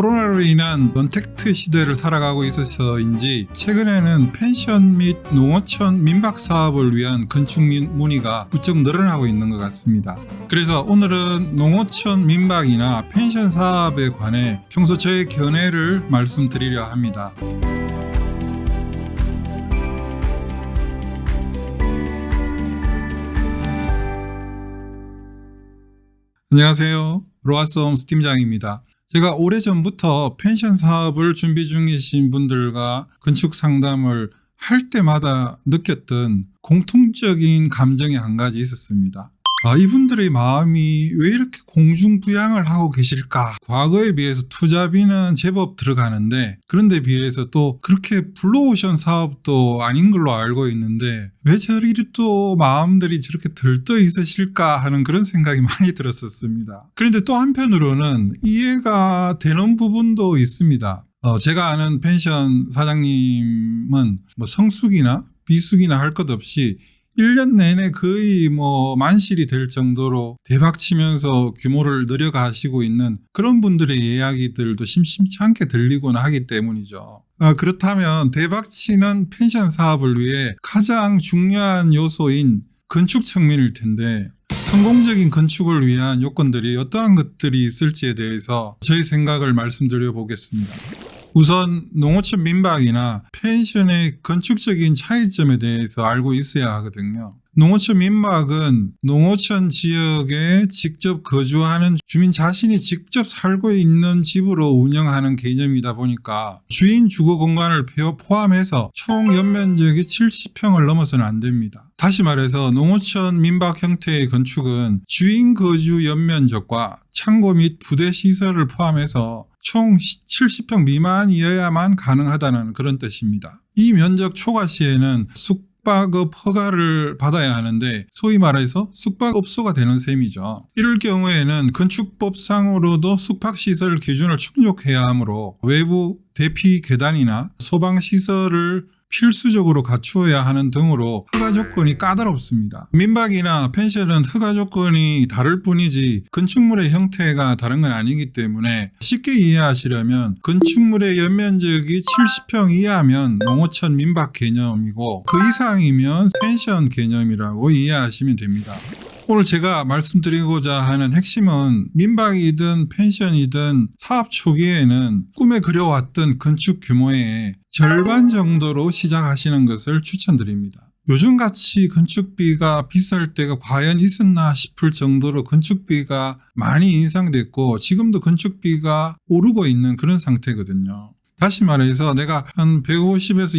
코로나로 인한 언택트 시대를 살아가고 있어서인지 최근에는 펜션 및 농어촌 민박 사업을 위한 건축 문의가 부쩍 늘어나고 있는 것 같습니다. 그래서 오늘은 농어촌 민박이나 펜션 사업에 관해 평소 저의 견해를 말씀드리려 합니다. 안녕하세요. 로아스홈스 팀장입니다. 제가 오래전부터 펜션 사업을 준비 중이신 분들과 건축 상담을 할 때마다 느꼈던 공통적인 감정이 한 가지 있었습니다. 이분들의 마음이 왜 이렇게 공중부양을 하고 계실까? 과거에 비해서 투자비는 제법 들어가는데 그런데 비해서 또 그렇게 블루오션 사업도 아닌 걸로 알고 있는데 왜 저리 또 마음들이 저렇게 들떠 있으실까 하는 그런 생각이 많이 들었었습니다. 그런데 또 한편으로는 이해가 되는 부분도 있습니다. 제가 아는 펜션 사장님은 성수기나 비수기나 할 것 없이 1년 내내 거의 만실이 될 정도로 대박 치면서 규모를 늘려가시고 있는 그런 분들의 이야기들도 심심치 않게 들리곤 하기 때문이죠. 그렇다면 대박 치는 펜션 사업을 위해 가장 중요한 요소인 건축 측면일 텐데 성공적인 건축을 위한 요건들이 어떠한 것들이 있을지에 대해서 저희 생각을 말씀드려 보겠습니다. 우선 농어촌 민박이나 펜션의 건축적인 차이점에 대해서 알고 있어야 하거든요. 농어촌 민박은 농어촌 지역에 직접 거주하는 주민 자신이 직접 살고 있는 집으로 운영하는 개념이다 보니까 주인 주거 공간을 포함해서 총 연면적이 70평을 넘어서는 안 됩니다. 다시 말해서 농어촌 민박 형태의 건축은 주인 거주 연면적과 창고 및 부대 시설을 포함해서 총 70평 미만이어야만 가능하다는 그런 뜻입니다. 이 면적 초과 시에는 숙박업 허가를 받아야 하는데 소위 말해서 숙박업소가 되는 셈이죠. 이럴 경우에는 건축법상으로도 숙박시설 기준을 충족해야 하므로 외부 대피 계단이나 소방시설을 필수적으로 갖추어야 하는 등으로 허가 조건이 까다롭습니다. 민박이나 펜션은 허가 조건이 다를 뿐이지 건축물의 형태가 다른 건 아니기 때문에 쉽게 이해하시려면 건축물의 연면적이 70평 이하면 농어촌 민박 개념이고 그 이상이면 펜션 개념이라고 이해하시면 됩니다. 오늘 제가 말씀드리고자 하는 핵심은 민박이든 펜션이든 사업 초기에는 꿈에 그려왔던 건축 규모의 절반 정도로 시작하시는 것을 추천드립니다. 요즘같이 건축비가 비쌀 때가 과연 있었나 싶을 정도로 건축비가 많이 인상됐고 지금도 건축비가 오르고 있는 그런 상태거든요. 다시 말해서 내가 한 150에서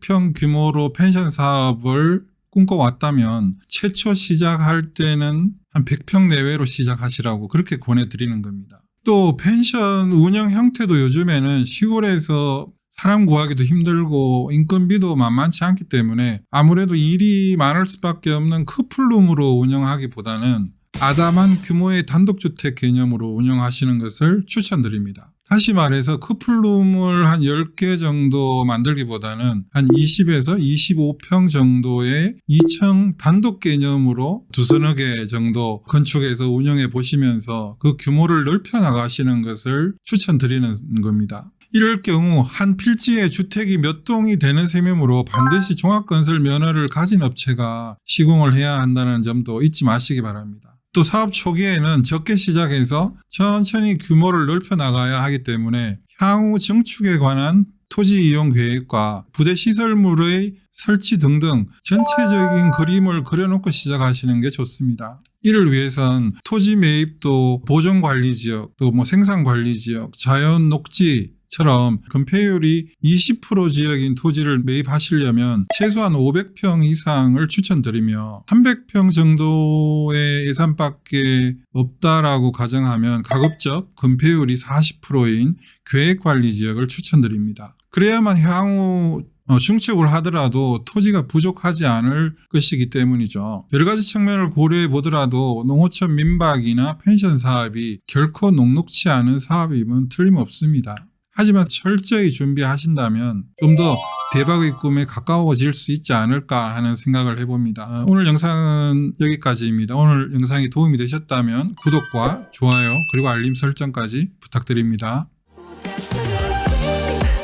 200평 규모로 펜션 사업을 꿈꿔왔다면 최초 시작할 때는 한 100평 내외로 시작하시라고 그렇게 권해드리는 겁니다. 또 펜션 운영 형태도 요즘에는 시골에서 사람 구하기도 힘들고 인건비도 만만치 않기 때문에 아무래도 일이 많을 수밖에 없는 커플룸으로 운영하기보다는 아담한 규모의 단독주택 개념으로 운영하시는 것을 추천드립니다. 다시 말해서 커플룸을 한 10개 정도 만들기보다는 한 20에서 25평 정도의 2층 단독 개념으로 두서너 개 정도 건축해서 운영해 보시면서 그 규모를 넓혀 나가시는 것을 추천드리는 겁니다. 이럴 경우 한 필지에 주택이 몇 동이 되는 셈이므로 반드시 종합건설 면허를 가진 업체가 시공을 해야 한다는 점도 잊지 마시기 바랍니다. 또 사업 초기에는 적게 시작해서 천천히 규모를 넓혀 나가야 하기 때문에 향후 증축에 관한 토지 이용 계획과 부대 시설물의 설치 등등 전체적인 그림을 그려놓고 시작하시는 게 좋습니다. 이를 위해선 토지 매입도 보존관리지역, 또 생산관리지역, 자연 녹지 처럼 건폐율이 20% 지역인 토지를 매입하시려면 최소한 500평 이상을 추천드리며 300평 정도의 예산밖에 없다라고 가정하면 가급적 건폐율이 40%인 계획관리지역을 추천드립니다. 그래야만 향후 중축을 하더라도 토지가 부족하지 않을 것이기 때문이죠. 여러 가지 측면을 고려해 보더라도 농어촌 민박이나 펜션 사업이 결코 녹록치 않은 사업임은 틀림없습니다. 하지만 철저히 준비하신다면 좀 더 대박의 꿈에 가까워질 수 있지 않을까 하는 생각을 해봅니다. 오늘 영상은 여기까지입니다. 오늘 영상이 도움이 되셨다면 구독과 좋아요 그리고 알림 설정까지 부탁드립니다. What I see